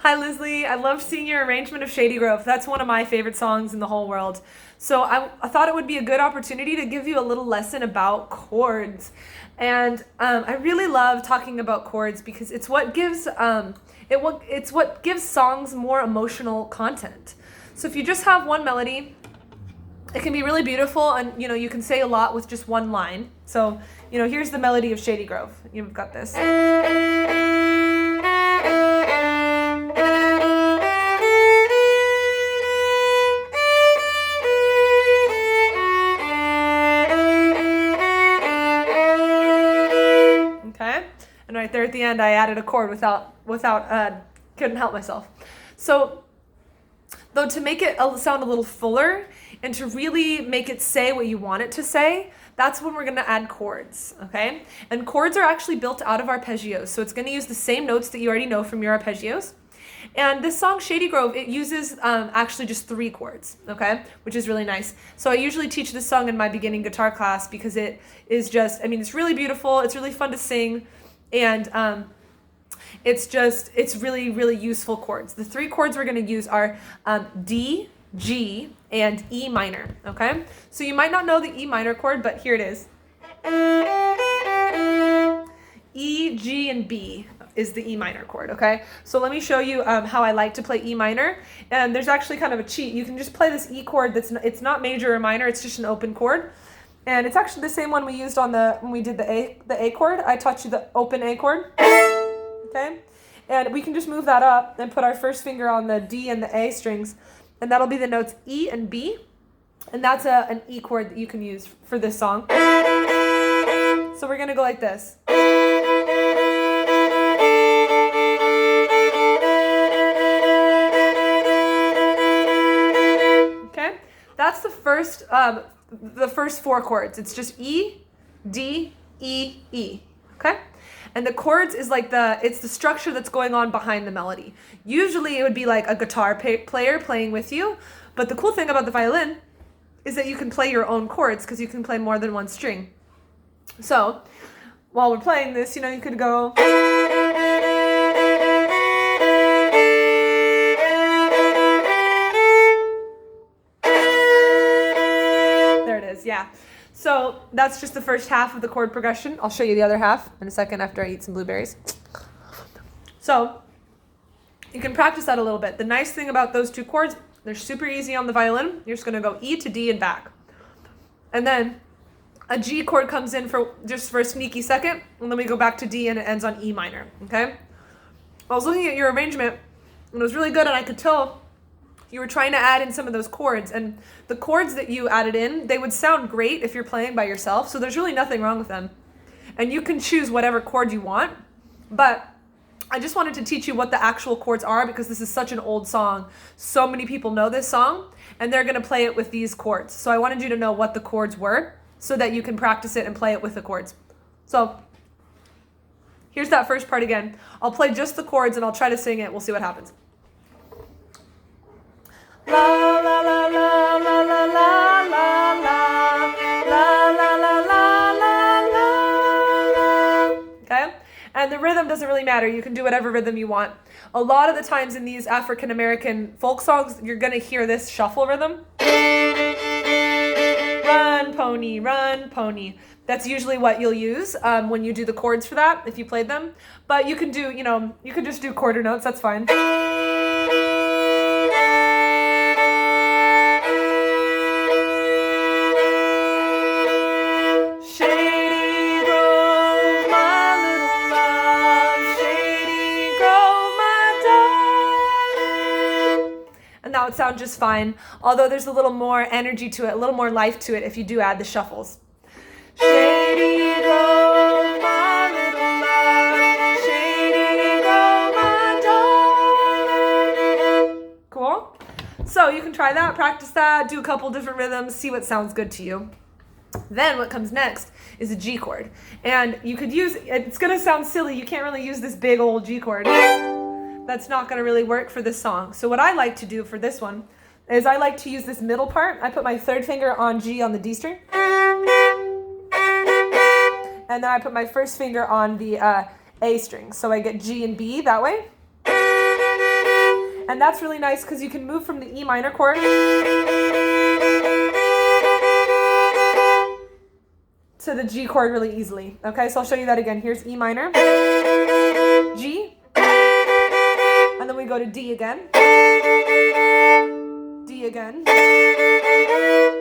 Hi, Leslie. I loved seeing your arrangement of Shady Grove. That's one of my favorite songs in the whole world. So I thought it would be a good opportunity to give you a little lesson about chords. And I really love talking about chords because it's what gives it's what gives songs more emotional content. So if you just have one melody, it can be really beautiful, and you can say a lot with just one line. So here's the melody of Shady Grove. You've got this. Okay, and right there at the end, I added a chord without couldn't help myself. So, though, to make it sound a little fuller and to really make it say what you want it to say, that's when we're going to add chords, okay? And chords are actually built out of arpeggios, so it's going to use the same notes that you already know from your arpeggios. And this song, Shady Grove, it uses actually just 3 chords, okay? Which is really nice. So I usually teach this song in my beginning guitar class because it is just, it's really beautiful, it's really fun to sing, and it's really, really useful chords. The 3 chords we're going to use are D, G, and E minor, okay? So you might not know the E minor chord, but here it is. E, G, and B is the E minor chord, okay? So let me show you how I like to play E minor. And there's actually kind of a cheat. You can just play this E chord it's not major or minor, it's just an open chord. And it's actually the same one we used when we did the A chord. I taught you the open A chord, okay? And we can just move that up and put our first finger on the D and the A strings, and that'll be the notes E and B. And that's an E chord that you can use for this song. So we're gonna go like this. Okay, that's the first 4 chords. It's just E, D, E, E. Okay? And the chords is like it's the structure that's going on behind the melody. Usually it would be like a guitar player playing with you, but the cool thing about the violin is that you can play your own chords because you can play more than one string. So while we're playing this, you could go. There it is, yeah. So that's just the first half of the chord progression. I'll show you the other half in a second after I eat some blueberries. So you can practice that a little bit. The nice thing about those 2 chords, they're super easy on the violin. You're just going to go E to D and back. And then a G chord comes in for a sneaky second, and then we go back to D and it ends on E minor, okay? I was looking at your arrangement, and it was really good, and I could tell you were trying to add in some of those chords, and the chords that you added in, they would sound great if you're playing by yourself, so there's really nothing wrong with them. And you can choose whatever chord you want, but I just wanted to teach you what the actual chords are because this is such an old song. So many people know this song, and they're going to play it with these chords. So I wanted you to know what the chords were so that you can practice it and play it with the chords. So here's that first part again. I'll play just the chords, and I'll try to sing it. We'll see what happens. La la la la la la la la la la la la la la. Okay? And the rhythm doesn't really matter. You can do whatever rhythm you want. A lot of the times in these African American folk songs, you're going to hear this shuffle rhythm. Run, pony, run, pony. That's usually what you'll use when you do the chords for that, if you played them. But you can do, you can just do quarter notes. That's fine. And that would sound just fine, although there's a little more energy to it, a little more life to it if you do add the shuffles. Shady Grove, my little love, Shady Grove, my darling. Cool? So you can try that, practice that, do a couple different rhythms, see what sounds good to you. Then what comes next is a G chord. And you could use, it's going to sound silly, you can't really use this big old G chord. That's not going to really work for this song. So what I like to do for this one is I like to use this middle part. I put my 3rd finger on G on the D string. And then I put my 1st finger on the A string. So I get G and B that way. And that's really nice because you can move from the E minor chord to the G chord really easily. Okay, so I'll show you that again. Here's E minor, G, and then we go to D again, D again,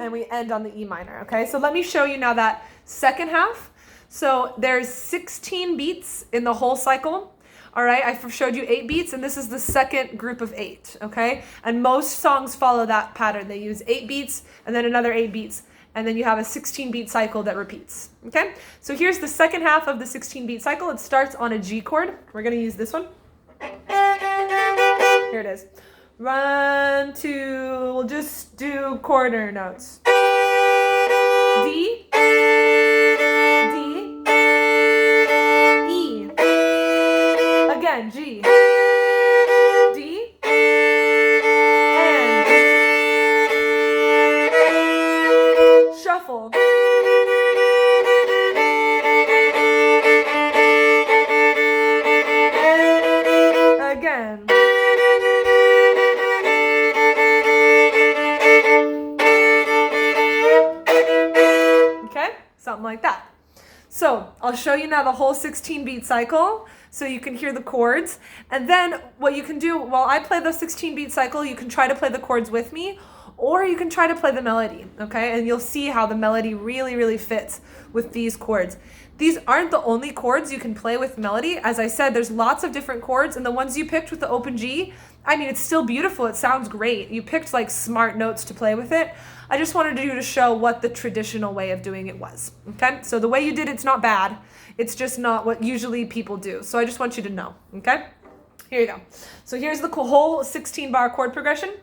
and we end on the E minor. Okay, so let me show you now that second half. So there's 16 beats in the whole cycle. All right, I showed you 8 beats, and this is the second group of 8, okay? And most songs follow that pattern. They use 8 beats and then another 8 beats, and then you have a 16-beat cycle that repeats, okay? So here's the second half of the 16-beat cycle. It starts on a G chord. We're gonna use this one. Here it is. 1, 2, we'll just do quarter notes. D, again, G, D, and shuffle. Again. Okay, something like that. So I'll show you now the whole 16-beat cycle so you can hear the chords. And then what you can do while I play the 16-beat cycle, you can try to play the chords with me, or you can try to play the melody, okay? And you'll see how the melody really, really fits with these chords. These aren't the only chords you can play with melody. As I said, there's lots of different chords, and the ones you picked with the open G, I mean, it's still beautiful. It sounds great. You picked like smart notes to play with it. I just wanted you to show what the traditional way of doing it was, okay? So the way you did it's not bad. It's just not what usually people do. So I just want you to know, okay? Here you go. So here's the whole 16-bar chord progression.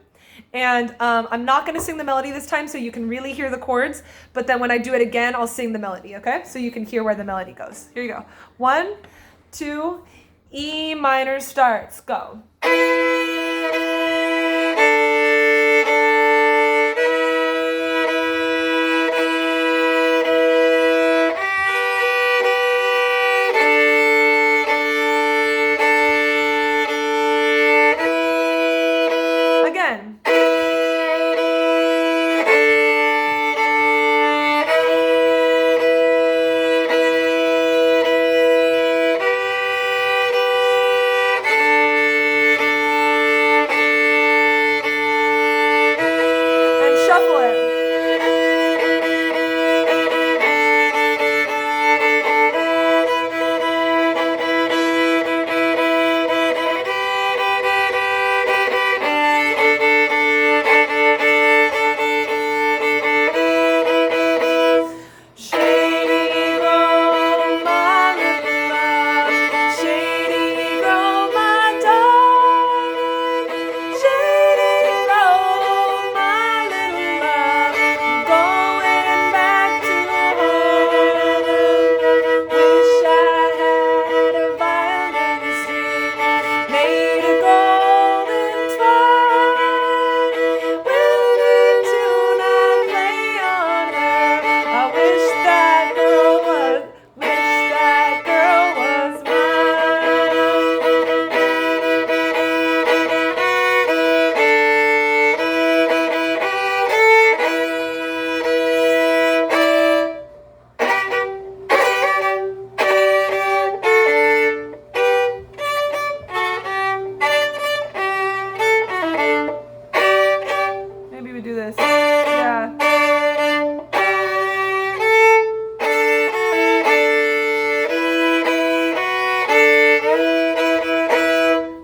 And I'm not going to sing the melody this time so you can really hear the chords. But then when I do it again, I'll sing the melody, okay? So you can hear where the melody goes. Here you go. 1, 2, E minor starts. Go. Again.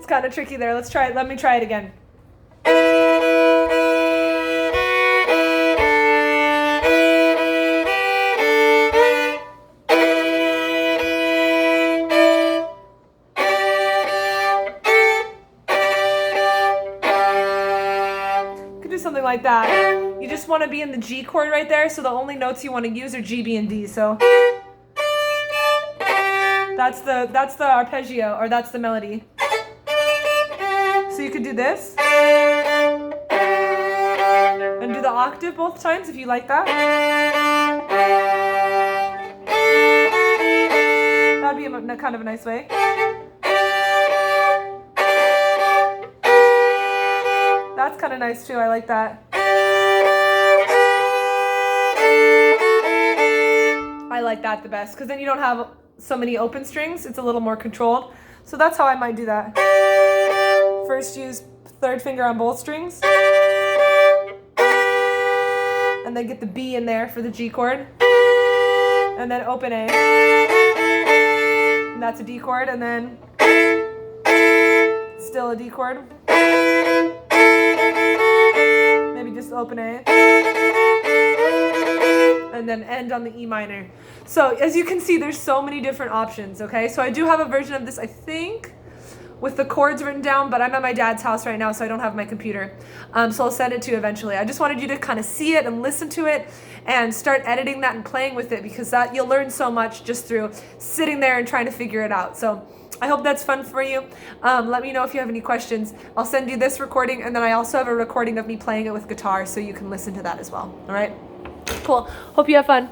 Kind of tricky there. Let's try it. Let me try it again. Could do something like that. You just want to be in the G chord right there, so the only notes you want to use are G, B, and D. So that's the arpeggio, or that's the melody. So you could do this and do the octave both times if you like that. That'd be a kind of a nice way. that's kind of nice too. I like that. I like that the best because then you don't have so many open strings. It's a little more controlled. So that's how I might do that. First use third finger on both strings. And then get the B in there for the G chord. And then open A. And that's a D chord. And then still a D chord. Maybe just open A. And then end on the E minor. So as you can see, there's so many different options, okay? So I do have a version of this, I think, with the chords written down, but I'm at my dad's house right now, so I don't have my computer. So I'll send it to you eventually. I just wanted you to kind of see it and listen to it and start editing that and playing with it, because that you'll learn so much just through sitting there and trying to figure it out. So I hope that's fun for you. Let me know if you have any questions. I'll send you this recording, and then I also have a recording of me playing it with guitar, so you can listen to that as well. All right? Cool. Hope you have fun.